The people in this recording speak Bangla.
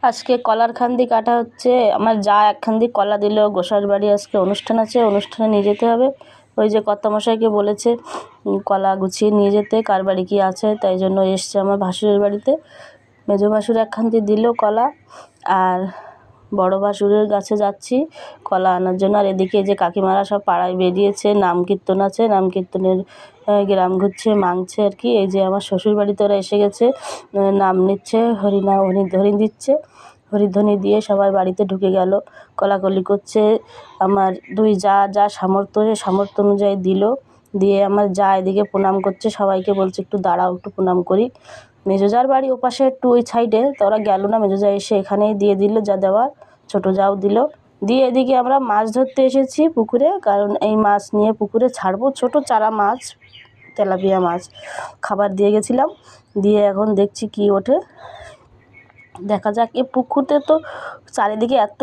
আজকে কলার খান্দি কাটা হচ্ছে। আমার যা একখান্দি কলা দিল। গোসার বাড়ি আজকে অনুষ্ঠান আছে, অনুষ্ঠানে নিয়ে যেতে হবে। ওই যে কর্তামশাইকে বলেছে কলা গুছিয়ে নিয়ে যেতে, কার বাড়ি কী আছে, তাই জন্য এসছে আমার ভাসুরের বাড়িতে। মেজো ভাসুর একখান্তি দিল কলা, আর বড় ভাসুরের কাছে যাচ্ছি কলা আনার জন্য। আর এদিকে যে কাকিমারা সব পাড়ায় বেরিয়েছে, নাম কীর্তন আছে, নাম কীর্তনের গ্রাম ঘুরছে, মাংছে আর কি। এই যে আমার শ্বশুর বাড়িতে ওরা এসে গেছে, নাম নিচ্ছে, হরিনাম হরি দিচ্ছে, হরিধ্বনি দিয়ে সবাই বাড়িতে ঢুকে গেল। কলাকলি করছে। আমার দুই যা যা সামর্থ্য, সে সামর্থ্য অনুযায়ী দিল। দিয়ে আমার যা এদিকে প্রণাম করছে, সবাইকে বলছে একটু দাঁড়াও, একটু প্রণাম করি। মেজো যার বাড়ি ওপাশে একটু ওই সাইডে, তো ওরা গেল না। মেজো যা এসে এখানেই দিয়ে দিল যা দেওয়ার, ছোটো যাও দিল। দিয়ে এদিকে আমরা মাছ ধরতে এসেছি পুকুরে, কারণ এই মাছ নিয়ে পুকুরে ছাড়বো, ছোটো চারা মাছ, তেলাপিয়া মাছ খাবার দিয়ে গেছিলাম। দিয়ে এখন দেখছি কি ওঠে, দেখা যাক। এ পুকুরতে তো চারিদিকে এত